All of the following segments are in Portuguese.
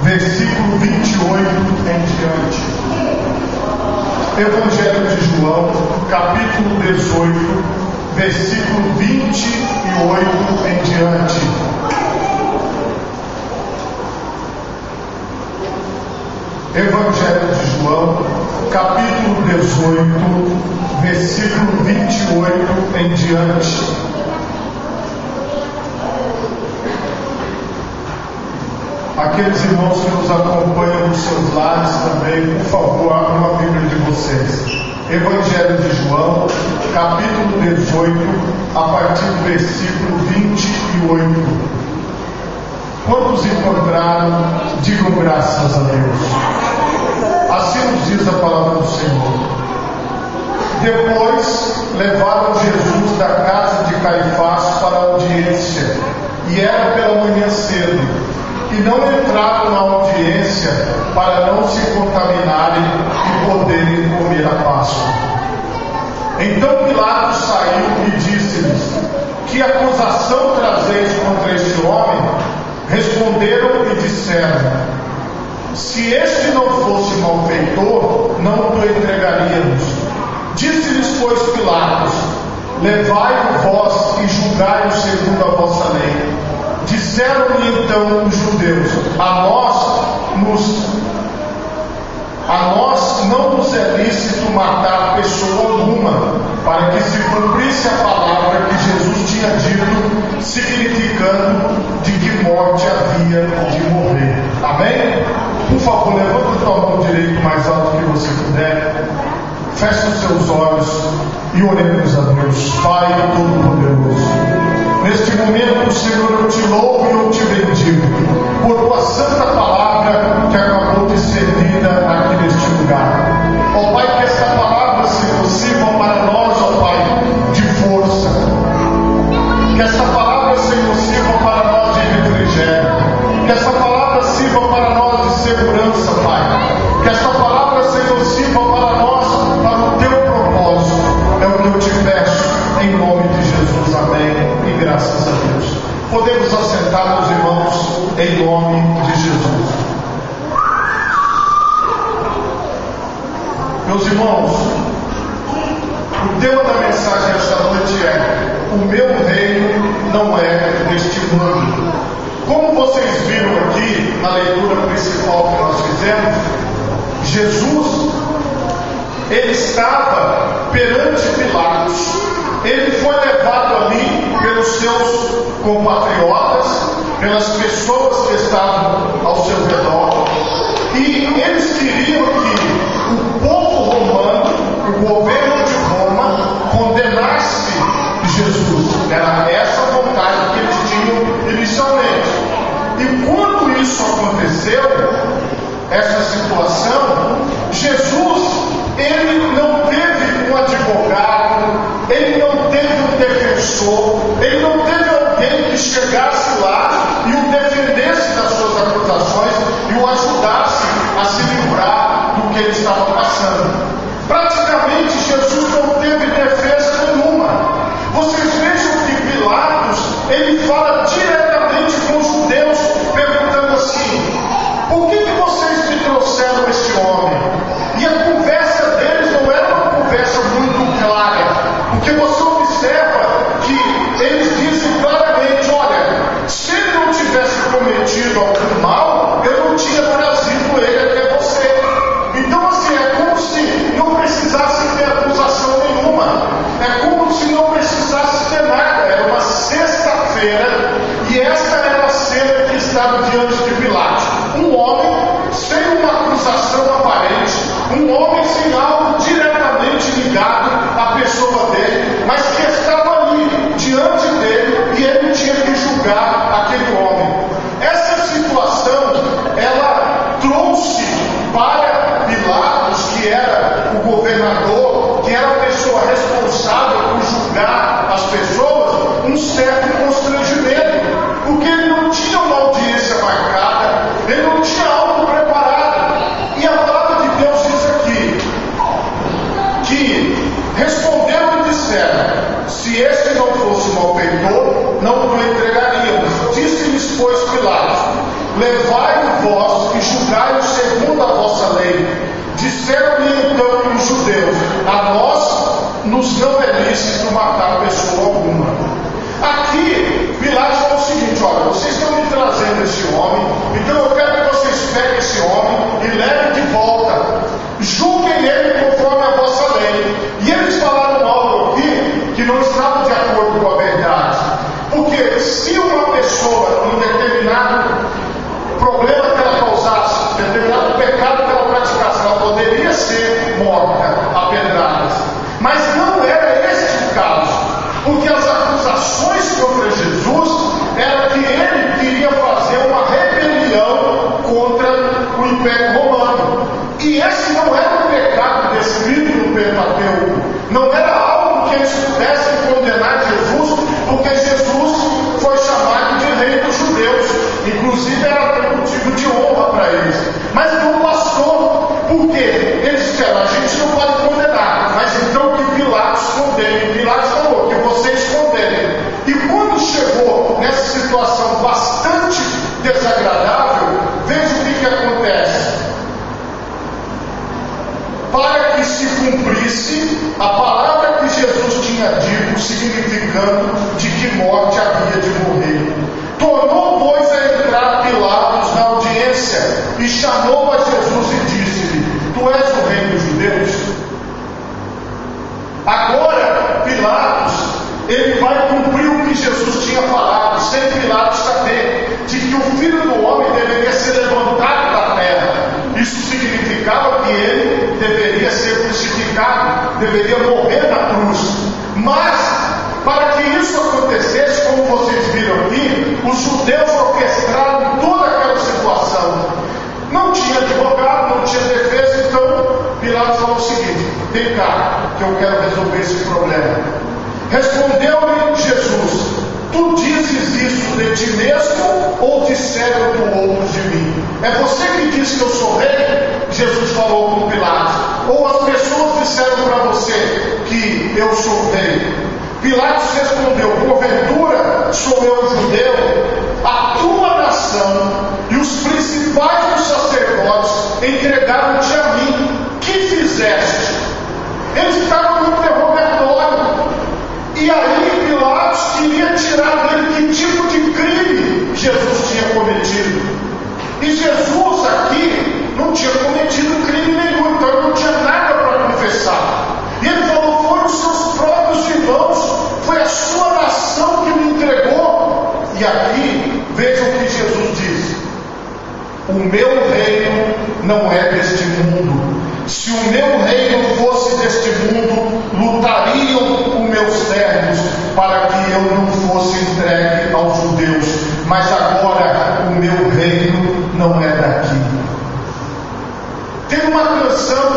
versículo 28 em diante. Evangelho de João, capítulo 18, versículo 28 em diante. Evangelho de João, capítulo 18, versículo 28 em diante. Aqueles irmãos que nos acompanham nos seus lares também, por favor, abram a Bíblia de vocês. Evangelho de João, capítulo 18, a partir do versículo 28. Quantos encontraram, digam graças a Deus. Assim nos diz a palavra do Senhor. Depois levaram Jesus da casa de Caifás para a audiência, e era pela manhã cedo. E não entraram na audiência para não se contaminarem e poderem comer a Páscoa. Então Pilatos saiu e disse-lhes: que acusação trazeis contra este homem? Responderam e disseram: se este não fosse malfeitor, não o entregaríamos. Disse-lhes, pois, Pilatos: levai-o vós e julgai-o segundo a vossa lei. Disseram-lhe então os judeus: a nós não nos é lícito matar pessoa alguma, para que se cumprisse a palavra que Jesus tinha dito, significando de que morte havia de morrer. Amém? Por favor, levanta a tua mão direita mais alto que você puder. Feche os seus olhos e oremos a Deus. Pai Todo-Poderoso, neste momento, Senhor, eu te louvo e eu te bendigo por tua santa palavra que acabou de ser lida aqui neste lugar. Ó Pai, que esta palavra seja sirva para nós, ó Pai, de força. Que esta palavra seja sirva para nós de refrigério. Que esta palavra sirva para nós de segurança, Pai. Que esta palavra seja sirva para nós, para o teu propósito. É o que eu te peço, em nome de Jesus. Amém. E graças a Deus. Podemos assentar, meus irmãos, em nome de Jesus. Meus irmãos, o tema da mensagem esta noite é: o meu reino não é deste mundo. Como vocês viram aqui na leitura principal que nós fizemos, Jesus, ele estava perante Pilatos. Ele foi levado ali pelos seus compatriotas, pelas pessoas que estavam ao seu redor, e eles queriam que o povo romano, o governo de Roma, condenasse Jesus. Era essa a vontade que eles tinham inicialmente. E quando isso aconteceu, essa situação, Jesus, ele não teve um advogado, ele não teve um defensor, ele não teve alguém que chegasse lá e o defendesse das suas acusações e o ajudasse a se livrar do que ele estava passando. Praticamente Jesus não teve defesa nenhuma. Vocês vejam que Pilatos, ele fala diretamente com os judeus, perguntando assim: por que vocês me trouxeram este homem? E a conversa deles não era uma conversa muito clara, porque você observa que eles dizem claramente: olha, se ele não tivesse cometido algum mal, eu não tinha trazido ele até você. Então, assim, é como se não precisasse ter acusação nenhuma, é como se não precisasse ter nada. Era uma sexta-feira e esta era a cena que estava diante de Pilatos: um homem sem uma acusação aparente, um homem sem algo diretamente ligado à pessoa dele, mas que estava ali diante dele e ele tinha que julgar aquele homem. Essa situação, ela trouxe para Pilatos, que era o governador, que era a pessoa responsável por julgar as pessoas, um certo constrangimento, porque ele não tinha uma audiência marcada, ele não tinha algo preparado. E a palavra de Deus diz aqui: levai-o vós e julgai-o segundo a vossa lei. Disseram-lhe então os judeus: a nós nos não é lícito matar pessoa alguma. Aqui, Pilatos falou o seguinte: olha, vocês estão me trazendo esse homem, então eu quero que vocês peguem esse homem e levem de volta, julguem ele conforme a vossa lei. E eles falaram algo aqui que não estava de acordo com a verdade, porque se uma pessoa, em determinado problema que ela causasse, determinado pecado que ela praticasse, ela poderia ser morta a pedradas, mas não era este o caso, porque as acusações contra Jesus era que ele queria fazer uma rebelião contra o Império Romano, e esse não era um pecado descrito no Pentateuco, não era algo que eles pudessem condenar Jesus, porque Jesus foi chamado de rei dos judeus, inclusive era motivo de honra para eles, mas não passou, porque eles disseram: a gente não pode condenar, mas então que Pilatos condene. Pilatos falou que vocês condenem. E quando chegou nessa situação bastante desagradável, veja o que acontece. Para que se cumprisse a palavra que Jesus tinha dito, significando de que morte havia de morrer, tornou, pois, a entrar Pilatos na audiência e chamou a Jesus e disse-lhe: tu és o rei dos judeus? Agora Pilatos, ele vai cumprir o que Jesus tinha falado, sem Pilatos saber, de que o Filho do Homem deveria ser levantado da terra. Isso significava que ele deveria ser crucificado, deveria morrer na cruz. Mas, para que isso acontecesse, como vocês viram aqui, os judeus orquestraram toda aquela situação. Não tinha advogado, não tinha defesa, então Pilatos falou o seguinte: vem cá, que eu quero resolver esse problema. Respondeu-lhe Jesus: tu dizes isso de ti mesmo, ou disseram do outro de mim? É você que diz que eu sou rei? Jesus falou com Pilatos. Ou as pessoas disseram para você que eu sou rei? Pilatos respondeu: porventura sou eu judeu? A tua nação e os principais dos sacerdotes entregaram-te a mim. Que fizeste? Eles estavam no interrogatório, e aí Pilatos queria tirar dele que tipo de crime Jesus tinha cometido. E Jesus aqui não tinha cometido crime nenhum, então ele não tinha nada para confessar. E ele falou: foram os seus próprios irmãos, foi a sua nação que me entregou. E aqui, vejam o que Jesus disse: o meu reino não é deste mundo. Se o meu reino fosse deste mundo, lutariam os meus servos para que eu não fosse entregue aos judeus. Mas agora o meu reino não é daqui. Tem uma canção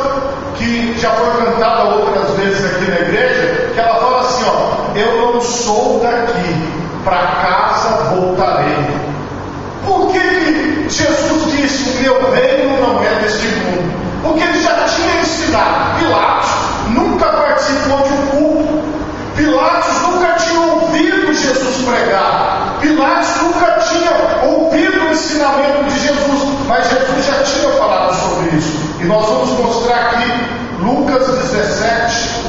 que já foi cantada outras vezes aqui na igreja, que ela fala assim: ó, eu não sou daqui, para casa voltarei. Por que Jesus disse: o meu reino não é deste mundo? Porque ele já tinha ensinado. Pilatos nunca participou de um culto, Pilatos nunca tinha ouvido Jesus pregar, Pilatos nunca tinha ouvido o ensinamento de Jesus, mas Jesus já tinha falado sobre isso. E nós vamos mostrar aqui Lucas 17,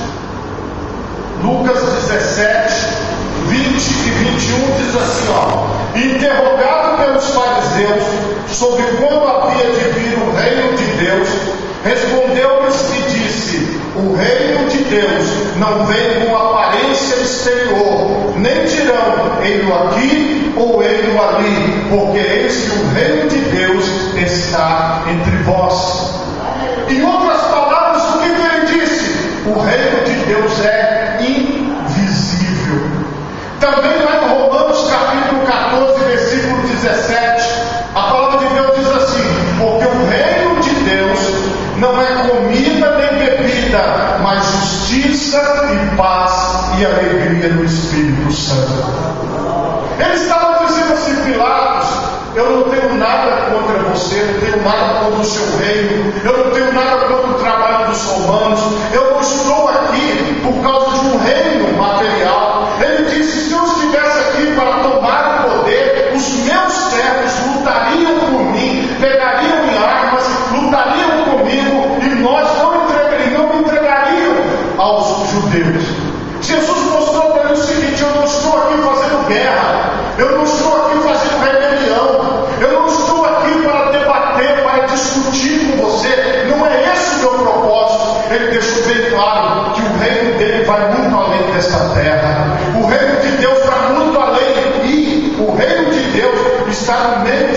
20 e 21 diz assim, ó: interrogado pelos fariseus sobre quando havia de vir o reino de Deus, respondeu-lhes e disse: o reino de Deus não vem com aparência exterior, nem dirão ei-lo aqui ou ei-lo ali, porque eis que o reino de Deus está entre vós. Em outras palavras, o que ele disse? O reino de Deus é invisível. Também lá em Romanos capítulo 14, versículo 17, a palavra de Deus diz assim: porque o reino de Deus não é comida nem bebida, mas justiça e paz e alegria no Espírito Santo. Eles estavam dizendo assim: Pilatos, eu não tenho nada contra você, não tenho nada contra o seu reino, eu não tenho nada contra o trabalho dos romanos, eu não estou aqui por causa de um reino material. Ele disse: se eu estivesse aqui para tomar o poder, os meus servos lutariam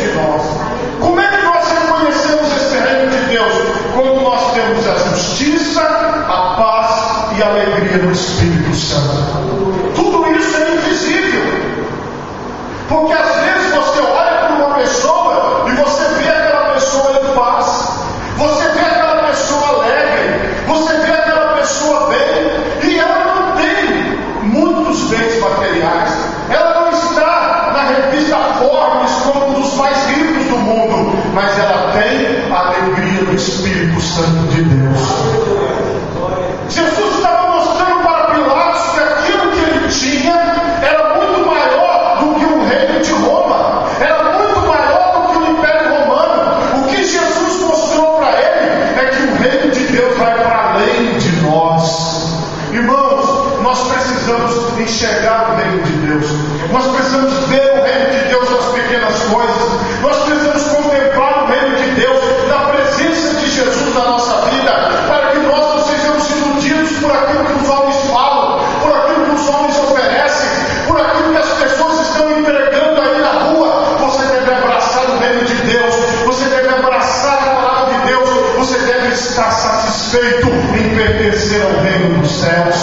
de nós. Como é que nós reconhecemos esse reino de Deus? Quando nós temos a justiça, a paz e a alegria do Espírito Santo. Tudo isso é invisível. Porque às vezes você olha para uma pessoa e você vê aquela pessoa em paz, você vê aquela pessoa alegre, você vê aquela pessoa bem, e ela não tem muitos bens materiais, ela não está na revista Forbes como um dos mais ricos do mundo, mas ela tem a alegria do Espírito Santo de Deus. Jesus estava mostrando para Pilatos que aquilo que ele tinha era muito maior do que o reino de Roma, era muito maior do que o Império Romano. O que Jesus mostrou para ele é que o reino de Deus vai para além de nós. Irmãos, nós precisamos enxergar o reino de Deus, nós precisamos ver o reino de Deus nas pequenas coisas, nós precisamos contemplar o reino de Deus na presença de Jesus na nossa vida, para que nós não sejamos iludidos por aquilo que os homens falam, por aquilo que os homens oferecem, por aquilo que as pessoas estão entregando aí na rua. Você deve abraçar o reino de Deus, você deve abraçar a palavra de Deus, você deve estar satisfeito em pertencer ao reino dos céus.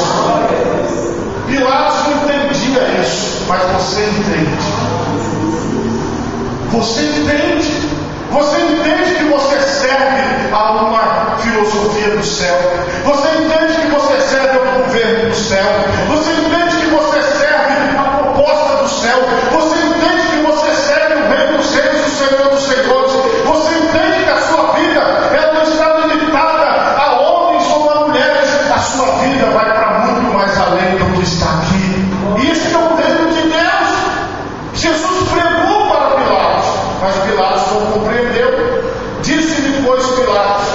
Pilatos não entendia isso, mas você entende. Você entende. Você entende que você serve a uma filosofia do céu. Você entende que você serve ao governo do céu. Você entende que você serve a proposta do céu. Você entende que você serve o reino dos reis, o Senhor dos senhores. Você entende que a sua vida ela não está limitada a homens ou a mulheres. A sua vida vai para muito mais além do que está aqui. Isso é o reino de Deus. Jesus pregou para Pilatos, mas Pilatos não compreendeu. Disse-lhe, pois, Pilatos: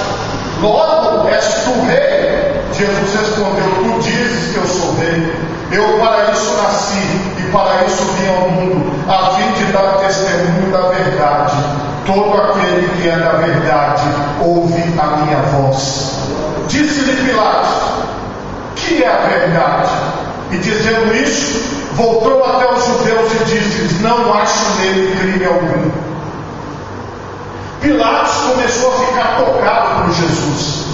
logo és tu rei? Jesus respondeu: tu dizes que eu sou rei. Eu para isso nasci e para isso vim ao mundo, a fim de dar testemunho da verdade. Todo aquele que é da verdade ouve a minha voz. Disse-lhe Pilatos: que é a verdade? E dizendo isso, voltou até os judeus e disse-lhes: não acho nele crime algum. Pilatos começou a ficar tocado por Jesus.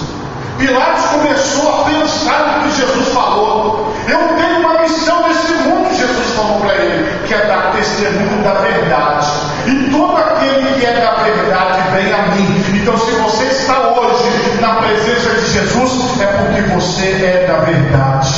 Pilatos começou a pensar no que Jesus falou. Eu tenho uma missão nesse mundo, Jesus falou para ele, que é dar testemunho da verdade. E todo aquele que é da verdade vem a mim. Então, se você está hoje na presença de Jesus, é porque você é da verdade.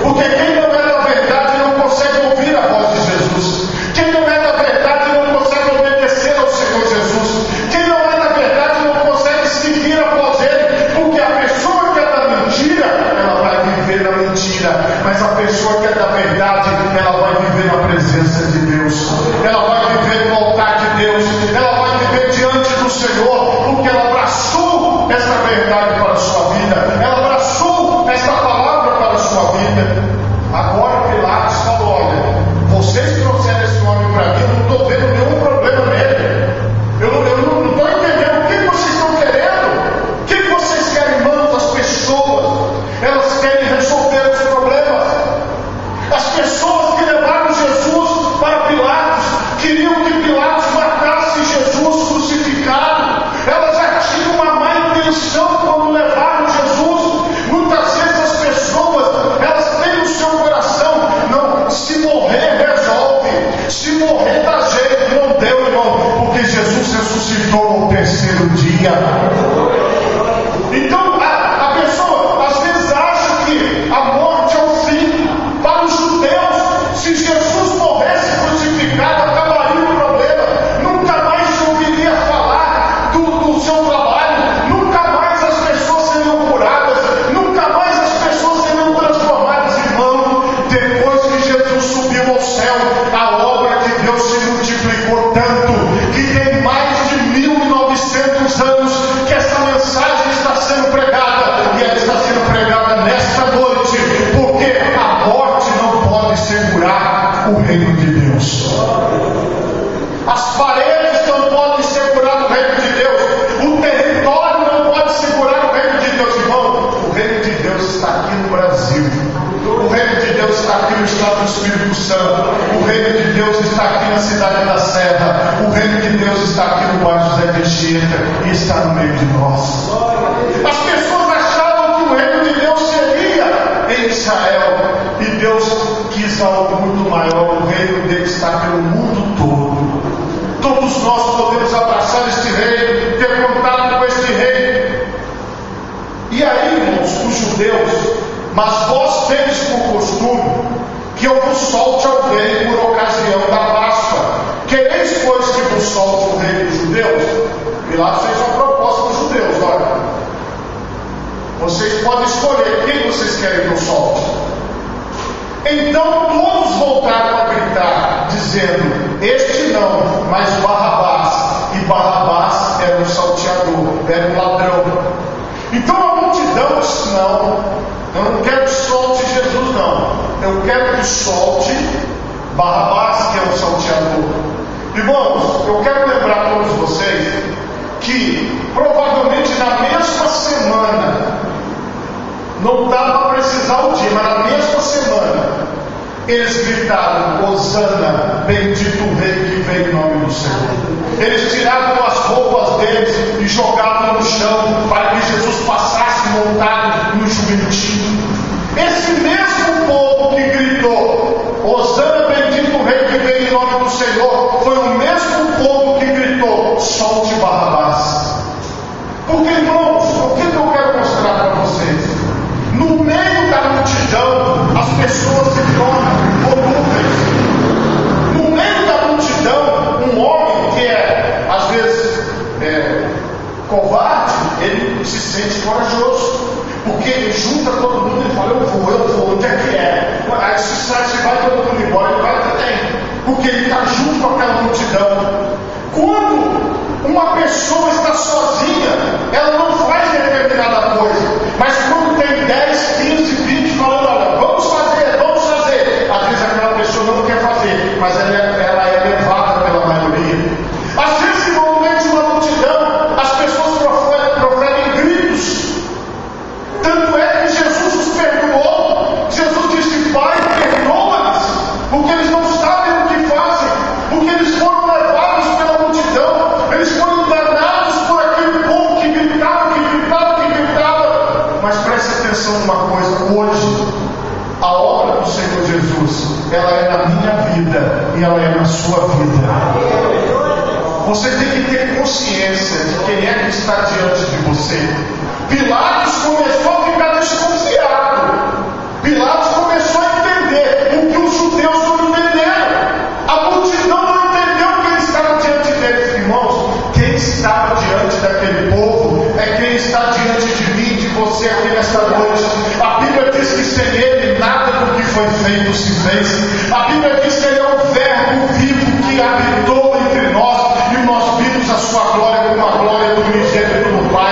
Porque quem não é da verdade não consegue ouvir a voz de Jesus. Quem não é da verdade não consegue obedecer ao Senhor Jesus. Quem não é da verdade não consegue seguir após ele. Porque a pessoa que é da mentira, ela vai viver na mentira. Mas a pessoa que é da verdade, ela vai viver na presença de Deus. Ela vai viver no altar de Deus. Ela vai viver diante do Senhor. Porque ela abraçou essa verdade para a sua vida. Ela abraçou essa palavra para a sua vida. Agora Pilatos falou: olha, vocês trouxeram esse homem para mim, eu não estou vendo nenhum problema nele. Eu não estou entendendo o que vocês estão querendo. O que vocês querem, irmãos? As pessoas, elas querem resolver os problemas. As pessoas que levaram Jesus para Pilatos queriam que Pilatos matasse Jesus crucificado. Elas já tinham uma má intenção quando levaram Jesus. Muitas vezes as pessoas, elas têm no seu coração: não, se morrer resolve, se morrer dá jeito. Não deu, irmão, porque Jesus ressuscitou no terceiro dia. Então a pessoa às vezes acha que a morte é o fim. Para os judeus, se Jesus morresse crucificado, acabaria o problema. Nunca mais se ouviria falar do seu trabalho. Nunca mais as pessoas seriam curadas. Nunca mais as pessoas seriam transformadas. Irmão, depois que Jesus subiu ao céu, a obra de Deus se multiplicou tanto que tem mais de 1900 anos que essa mensagem está sendo pregada. E ela está sendo pregada nesta noite, porque a morte não pode segurar o reino de Deus. As paredes não podem segurar o reino de Deus. O território não pode segurar o reino de Deus, irmão. O reino de Deus está aqui no Brasil. O reino de Deus está aqui no estado do Espírito Santo. O reino de Deus Deus está aqui na cidade da Serra, o reino de Deus está aqui no bairro José de Anchieta e está no meio de nós. As pessoas achavam que o reino de Deus seria em Israel, e Deus quis algo muito maior. O reino dele está pelo mundo todo. Todos nós podemos abraçar este reino, ter contato com este reino. E aí, irmãos, os judeus: mas vós tendes por costume que eu vos solte alguém por ocasião da Páscoa. Quereis, pois, que vos solte o rei dos judeus? Pilatos fez uma proposta aos judeus: olha, vocês podem escolher quem vocês querem que eu solte. Então todos voltaram a gritar, dizendo: este não, mas Barrabás. E Barrabás era um salteador, era um ladrão. Então a multidão disse: não, eu não quero que solte Jesus, não. Eu quero que solte Barrabás, que é um salteador. Irmãos, eu quero lembrar a todos vocês que provavelmente na mesma semana, não dá para precisar o dia, mas na mesma semana, eles gritaram: Hosana, bendito o rei que vem em nome do Senhor. Eles tiravam as roupas deles e jogavam no chão para que Jesus passasse montado no jumentinho. Esse mesmo povo que gritou: Hosana, bendito o rei que vem em nome do Senhor, foi o mesmo povo que gritou: solte Barrabás. Porque, irmãos, o que eu quero mostrar para vocês? No meio da multidão, as pessoas se tornam volúveis. No meio da multidão, um homem que é, às vezes, covarde, ele se sente corajoso. Porque ele junta todo mundo e fala: eu vou, onde é que é? Aí se vai todo mundo embora, ele vai também. Porque ele está junto com aquela multidão. Quando uma pessoa está sozinha, ela não faz determinada coisa. Mas quando tem 10, 15, 20 falando: olha, vamos fazer. Às vezes aquela pessoa não quer fazer, mas ela é levada pela maioria. Às vezes, no meio de uma multidão, as pessoas proferem gritos. Tanto é que Jesus os perdoou. Jesus disse: Pai, perdoa-lhes, porque eles não sabem o que fazem, porque eles foram levados pela multidão, eles foram danados por aquele povo que gritava. Mas preste atenção numa coisa: hoje a obra do Senhor Jesus, ela é na minha vida e ela é na sua vida. Você tem que ter consciência de quem é que está diante de você. Pilatos começou a ficar desconfiado. Pilatos começou a entender o que os judeus não entenderam. A multidão não entendeu o que ele estava diante deles. Irmãos, quem estava diante daquele povo é quem está diante de mim, de você aqui nesta noite. A Bíblia diz que sem ele nada do que foi feito se fez. A Bíblia diz que ele é o verbo vivo que habitou entre nós, e nós vimos a sua glória como a glória do unigênito do Pai.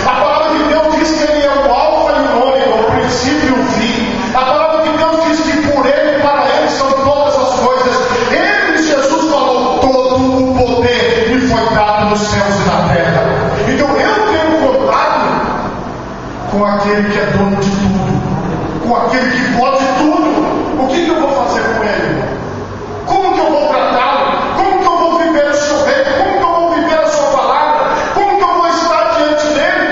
A palavra de Deus diz que ele é o alfa e o ômega, o princípio e o fim. A palavra de Deus diz que por ele e para ele são todas as coisas. Ele, Jesus, falou: todo o poder me foi dado nos céus e na terra. Então eu tenho contato com aquele que é dono de tudo, com aquele que pode tudo. O que eu vou fazer com ele? Como que eu vou tratá-lo? Como que eu vou viver o seu reino? Como que eu vou viver a sua palavra? Como que eu vou estar diante dele?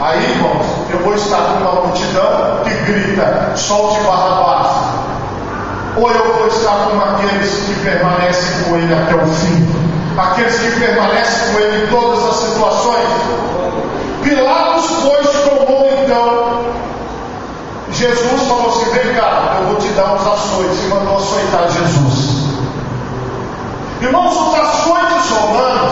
Aí, irmãos, eu vou estar com uma multidão que grita: solte Barrabás. Ou eu vou estar com aqueles que permanecem com ele até o fim, aqueles que permanecem com ele em todas as situações. Pilatos, pois, tomou então Jesus, falou assim: vem cá, eu vou te dar uns açoites, e mandou açoitar Jesus. Irmãos, os açoites romanos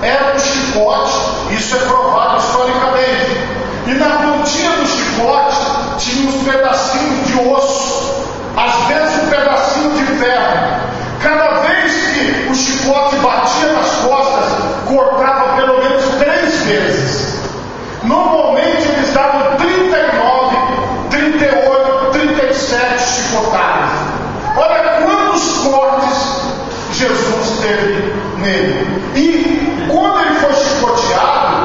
eram um chicote, isso é provado historicamente, e na pontinha do chicote tinha uns pedacinhos de osso, às vezes um pedacinho de ferro. Cada vez que o chicote batia nas costas, cortava pelo menos 3 vezes. Normalmente eles davam 39, 38, 37 chicotadas. Olha quantos cortes Jesus teve nele. E quando ele foi chicoteado,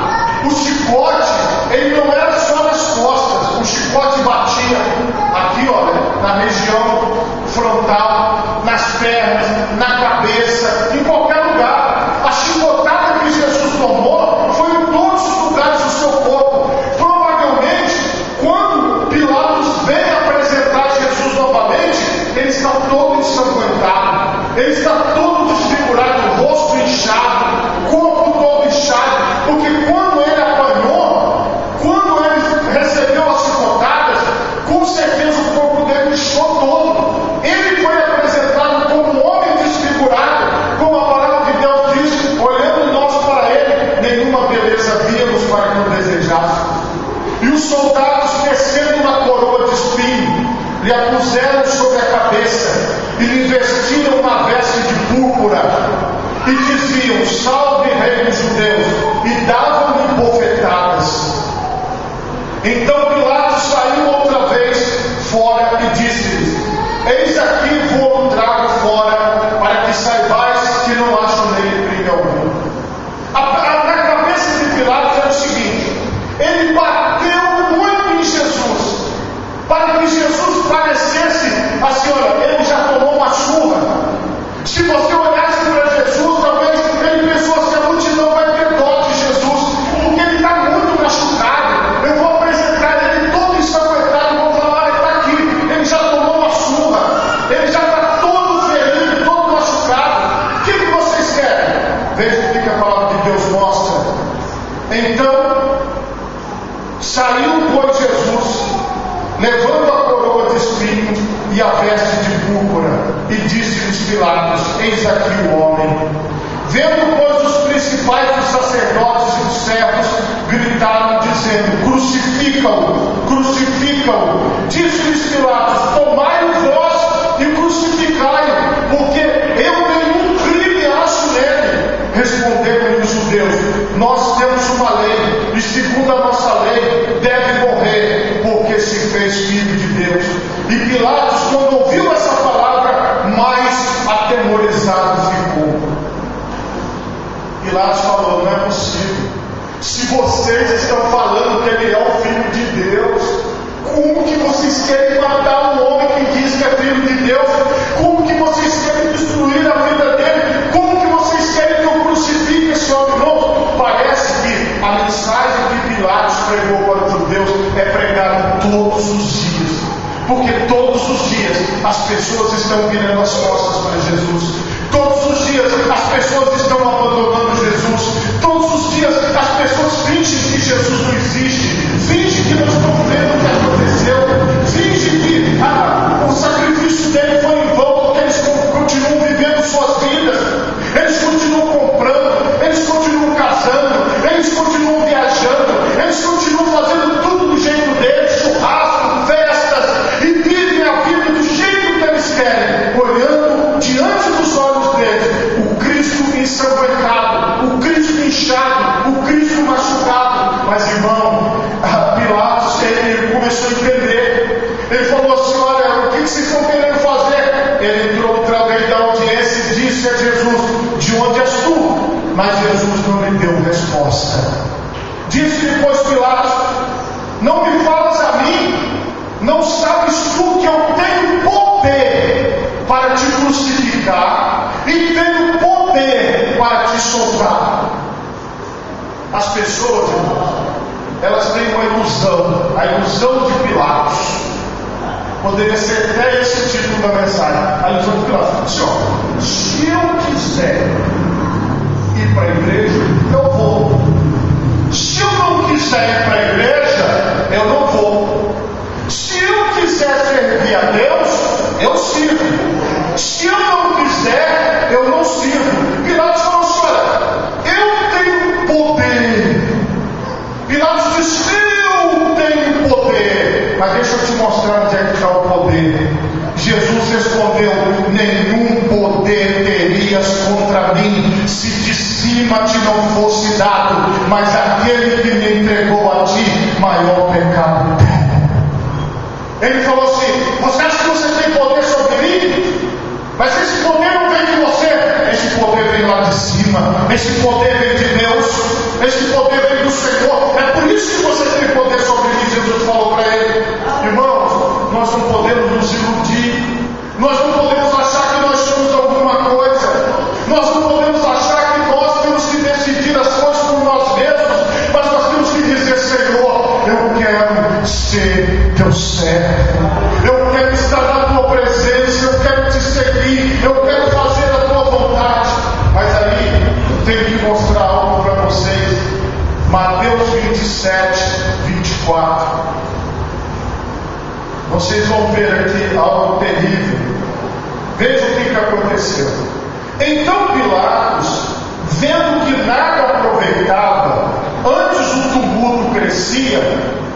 o chicote, ele não era só nas costas, o chicote batia aqui, olha, na região frontal, nas pernas, salve rei dos judeus, e davam-lhe bofetadas. Então Pilatos saiu outra vez fora e disse-lhes: eis aqui vou trago fora, para que saibais que não acho nele crime algum. Na cabeça de Pilatos era o seguinte: ele bateu muito em Jesus, para que Jesus parecesse assim, olha, ele já tomou uma surra. Se você olhasse para Jesus, talvez ele pensou assim: a multidão vai ter dó de Jesus, porque ele está muito machucado. Eu vou apresentar ele todo ensanguentado, vou falar, ele está aqui, ele já tomou uma surra, ele já está todo ferido, todo machucado. O que vocês querem? Veja o que a palavra de Deus mostra. Então saiu, pois, Jesus, levando a coroa de espinho e a veste de púrpura, e disse-lhes Pilatos: eis aqui o homem. Vendo, pois, os principais dos sacerdotes e os servos gritaram, dizendo: crucifica-o, crucifica-o. Disse-lhes Pilatos: tomai-o vós e crucificai-o, porque eu nenhum crime acho nele. Responderam-lhe os judeus: nós temos uma lei, e segundo a nossa lei deve morrer, porque se fez filho de Deus. E Pilatos, quando ouviu essa palavra, mais atemorizado ficou. Pilatos falou: não é possível. Se vocês estão falando que ele é o Filho de Deus, como que vocês querem matar um homem que diz que é Filho de Deus? Como que vocês querem destruir a vida dele? Como que vocês querem que eu crucifique esse homem? Não, parece que a mensagem que Pilatos pregou para os judeus é pregada todos os dias, porque todos os dias as pessoas estão virando as costas para Jesus. Todos os dias as pessoas estão abandonando Jesus. Todos os dias as pessoas fingem que Jesus não existe, fingem que não estão vendo o que aconteceu, fingem que o sacrifício dele foi em vão, porque eles continuam vivendo suas vidas, eles continuam comprando, eles continuam casando, eles continuam viajando, eles continuam fazendo tudo do jeito deles, churrasco, festas, e vivem a vida do jeito que eles querem, olhando diante dos olhos deles o Cristo ensanguentado, o Cristo inchado, o Cristo machucado. Mas, irmão, Pilatos, ele começou a entender. Ele falou assim: olha, o que vocês estão querendo fazer? Ele entrou outra vez da audiência e disse a Jesus: de onde és tu? Mas Jesus não lhe deu resposta. Disse depois Pilatos: não me falas a mim? Não sabes tu que eu tenho poder para te crucificar e tenho poder para te soltar? As pessoas, irmãos, elas têm uma ilusão, a ilusão de Pilatos. Poderia ser até esse título da mensagem: a ilusão de Pilatos. Senhor, se eu quiser ir para a igreja, eu vou. Se eu não quiser ir para a igreja, eu não vou. Se eu quiser servir a Deus, eu sirvo. Se eu não quiser, eu não sirvo. Pilatos falou assim: olha, eu tenho poder. Pilatos disse: eu tenho poder. Mas deixa eu te mostrar onde é que está o poder. Jesus respondeu: nenhum poder terias contra mim, se de cima te não fosse dado, mas aquele que me entregou a ti, maior pecado tem. Ele falou assim: você acha que você tem poder sobre mim? Mas esse poder não vem de você, esse poder vem lá de cima, esse poder vem de Deus, esse poder vem do Senhor. É por isso que você tem poder sobre mim. Jesus falou para ele: irmãos, nós não podemos nos iludir, nós não podemos achar que nós somos alguma coisa, nós não podemos achar que nós temos que decidir as coisas por nós mesmos, mas nós temos que dizer: Senhor, eu quero ser teu servo, eu quero estar na tua presença, eu quero te seguir, eu quero fazer a tua vontade. Mas aí eu tenho que mostrar algo para vocês. Mateus 27, 24. Vocês vão ver aqui algo terrível. Veja o que aconteceu. Então Pilatos, vendo que nada aproveitava, antes o tumulto crescia,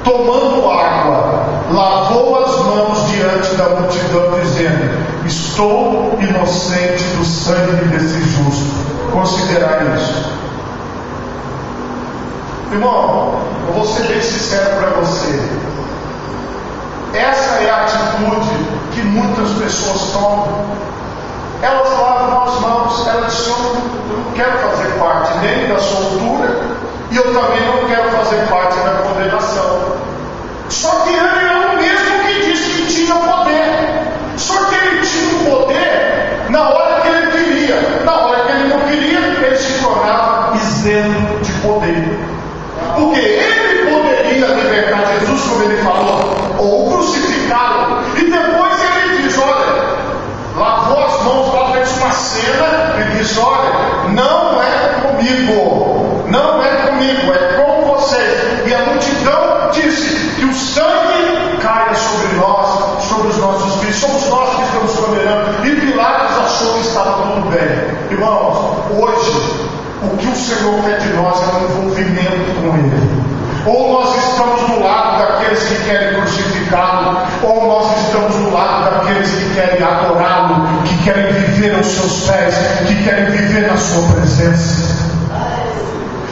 tomando água, lavou as mãos diante da multidão, dizendo: estou inocente do sangue desse justo. considerar isso. Irmão, eu vou ser bem sincero para você. Essa é a atitude que muitas pessoas tomam. Elas lavam as mãos, elas dizem: eu não quero fazer parte nem da soltura, e eu também não quero fazer parte da condenação. Só que ele é o mesmo que disse que tinha poder. Só que ele tinha o poder na hora que ele queria. Na hora que ele não queria, ele se tornava isento de poder. Porque ele poderia libertar Jesus, como ele falou, ou crucificá-lo. E depois ele diz: olha, lavou as mãos lá, fez uma cena e diz: olha, não é comigo, não é comigo, é com vocês. E a multidão disse que o sangue caia sobre nós, sobre os nossos filhos. Somos nós que estamos condenando. E Pilatos achou que estava tudo bem. Irmãos, hoje o que o Senhor quer de nós é um envolvimento com Ele. Ou nós estamos do lado daqueles que querem crucificá-lo, ou nós estamos do lado daqueles que querem adorá-lo, que querem viver aos seus pés, que querem viver na sua presença.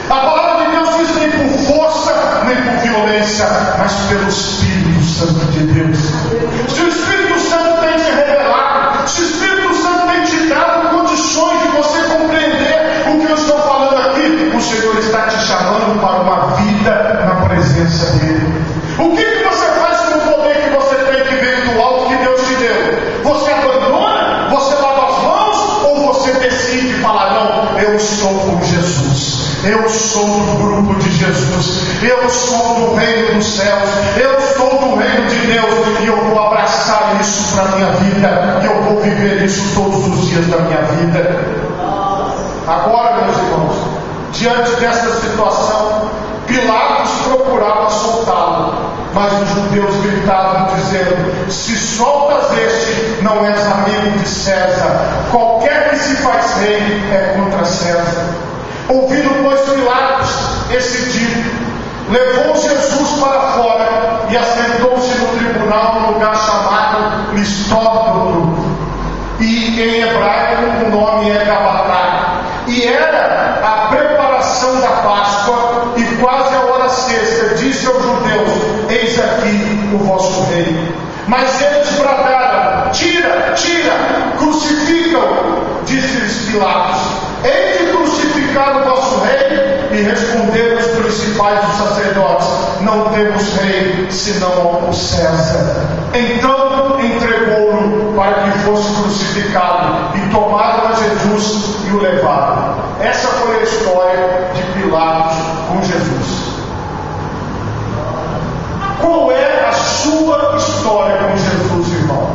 A palavra de Deus diz: nem por força, nem por violência, mas pelo Espírito Santo de Deus. Se o Espírito Santo tem se revelado, se o Espírito Santo tem te dado condições de você compreender o que eu estou falando aqui, o Senhor está te chamando para uma vida na presença dEle. O que você faz com o poder que você tem que ver do alto que Deus te deu? Você abandona? Você lava as mãos? Ou você decide falar: não, eu estou com Jesus, eu sou do grupo de Jesus, eu sou do reino dos céus, eu sou do reino de Deus, e eu vou abraçar isso para a minha vida, e eu vou viver isso todos os dias da minha vida. Agora, meus irmãos, diante dessa situação, Pilatos procurava soltá-lo, mas os judeus gritavam dizendo: se soltas este, não és amigo de César. Qualquer que se faz rei é contra César. Ouvindo, pois, Pilatos esse dito, levou Jesus para fora e assentou-se no tribunal, no lugar chamado Listóbroto, e em hebraico o nome é Gabatá. E era a preparação da Páscoa, e quase a hora sexta. Disse aos judeus: eis aqui o vosso rei. Mas eles bradaram: tira, tira, crucifica-o. Disse-lhes Pilatos: hei de crucificar o vosso rei? E responderam os principais dos sacerdotes: não temos rei senão o César. Então entregou-o para que fosse crucificado, e tomaram a Jesus e o levaram. Essa foi a história de Pilatos com Jesus. Qual é a sua história com Jesus, irmão?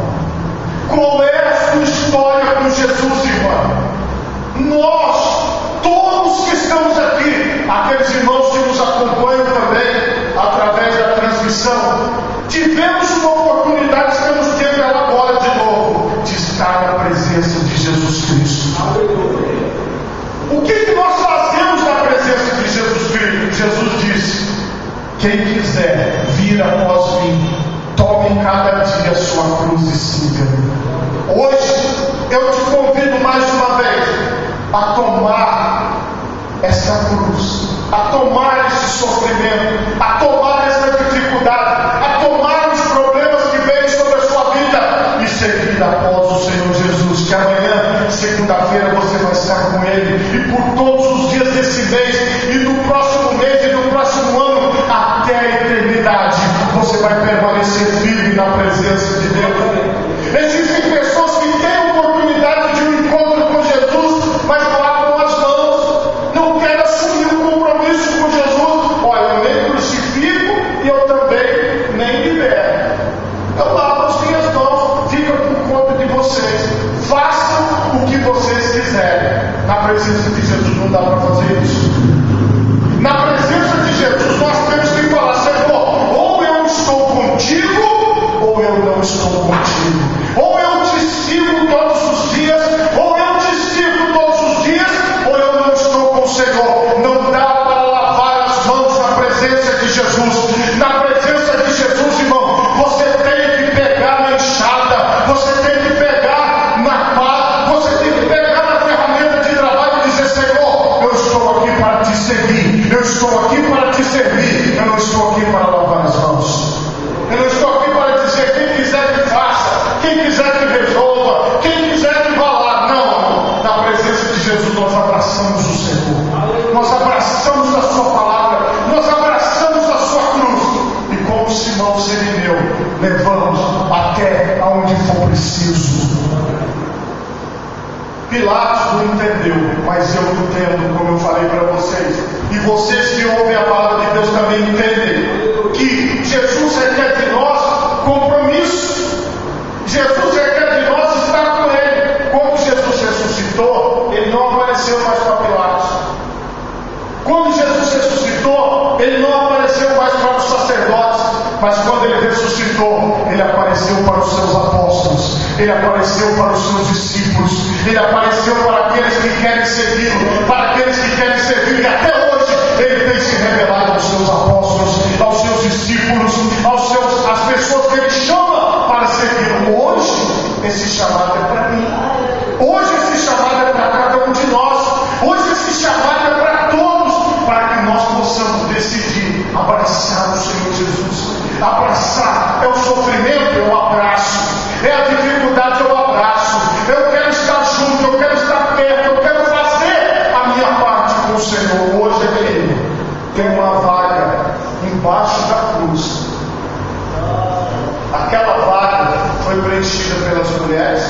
Qual é a sua história com Jesus, irmão? Nós, todos que estamos aqui, aqueles irmãos que nos acompanham também através da transmissão, tivemos uma oportunidade, estamos tendo ela agora de novo, de estar na presença de Jesus Cristo. O que nós fazemos na presença de Jesus Cristo? Jesus disse: quem quiser vir após mim, tome cada dia a sua cruz e siga-me. Hoje eu te convido mais uma vez a tomar essa cruz, a tomar esse sofrimento, a tomar essa dificuldade, a tomar os problemas que vêm sobre a sua vida e seguir após o Senhor Jesus, que amanhã, segunda-feira, você vai estar com Ele, e por todos os dias desse mês, e no próximo mês, e no próximo ano, até a eternidade, você vai permanecer firme na presença de Deus. Existem pessoas que têm a oportunidade de um encontro com Jesus, mas lavam as mãos, não querem assumir um compromisso com Jesus. Olha, eu nem crucifico e eu também nem libero. Eu lavo as minhas mãos, fica por conta de vocês. Façam o que vocês quiserem na presença de amamos a sua palavra, nós abraçamos a sua cruz e como Simão Sirineu, levamos até aonde for preciso. Pilatos não entendeu, mas eu entendo, como eu falei para vocês, e vocês que ouvem a palavra de Deus também entendem, que Jesus requer de nós compromisso. Jesus requer de nós estar com Ele. Quando Jesus ressuscitou, Ele não apareceu mais para Pilatos. Quando Jesus ressuscitou, Ele não apareceu mais para os sacerdotes, mas quando Ele ressuscitou, Ele apareceu para os seus apóstolos, Ele apareceu para os seus discípulos, Ele apareceu para aqueles que querem segui-lo, para aqueles que querem servir, e até hoje Ele tem se revelado aos seus apóstolos, aos seus discípulos, às pessoas que Ele chama para segui-lo. Hoje esse chamado é para mim, hoje esse chamado é para cada um de nós, hoje esse chamado é para todos, para que nós possamos decidir abraçar o Senhor Jesus. Abraçar é o sofrimento, eu abraço, é a dificuldade, eu abraço, eu quero estar junto, eu quero estar perto, eu quero fazer a minha parte com o Senhor. Hoje é Ele tem uma vaga embaixo da cruz. Aquela vaga foi preenchida pelas mulheres.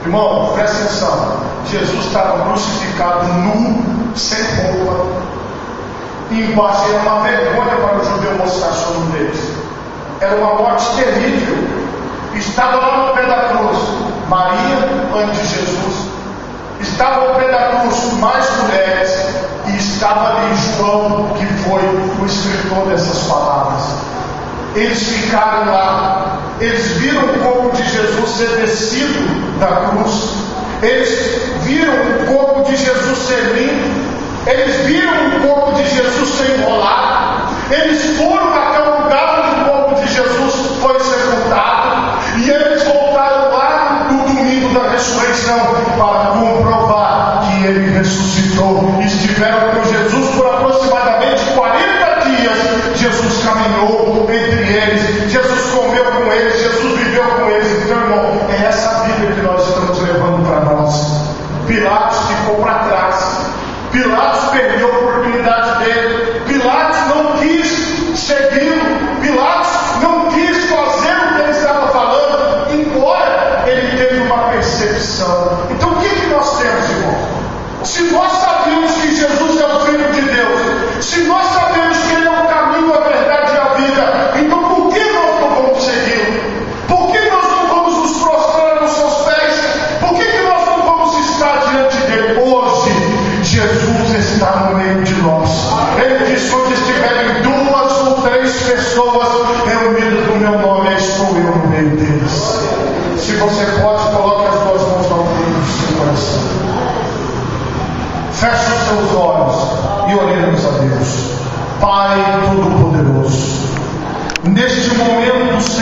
Irmão, presta atenção, Jesus estava crucificado nu, sem roupa, e embaixo era uma vergonha para o judeu mostrar sobre deles. Era uma morte terrível. Estava lá no pé da cruz Maria, mãe de Jesus, estava ao pé da cruz mais mulheres, e estava ali João, que foi o escritor dessas palavras. Eles ficaram lá, eles viram o corpo de Jesus ser descido da cruz, eles viram o corpo de Jesus ser limpo, eles viram o corpo de Jesus ser enrolado, eles foram até o lugar onde o corpo de Jesus foi sepultado, e eles voltaram lá no domingo da ressurreição para comprovar que Ele ressuscitou. Estiveram com Jesus por aproximadamente 40 dias. Jesus caminhou entre eles, Jesus comeu com eles, Jesus viveu com eles. Então, irmão, é essa vida que nós estamos levando para nós. Pilatos ficou para trás, Pilatos perdeu a oportunidade dele, Pilatos não quis segui-lo, Pilatos não quis fazer o que ele estava falando, embora ele teve uma percepção. Então o que nós temos, irmão? Se nós sabemos que Jesus é o Filho de Deus, se nós sabemos que Ele é o caminho, a verdade e a vida, então por que nós não vamos segui-lo? Por que nós não vamos nos prostrar nos seus pés? Por que nós não vamos estar diante dele? Hoje Jesus está no meio de nós. Ele disse: onde estiverem 2 ou 3 pessoas reunidas no meu nome, estou eu no meio deles. Se você pode, coloque as 2 mãos ao fundo do seu coração. Feche os seus olhos e oremos a Deus. Pai Todo-Poderoso, neste momento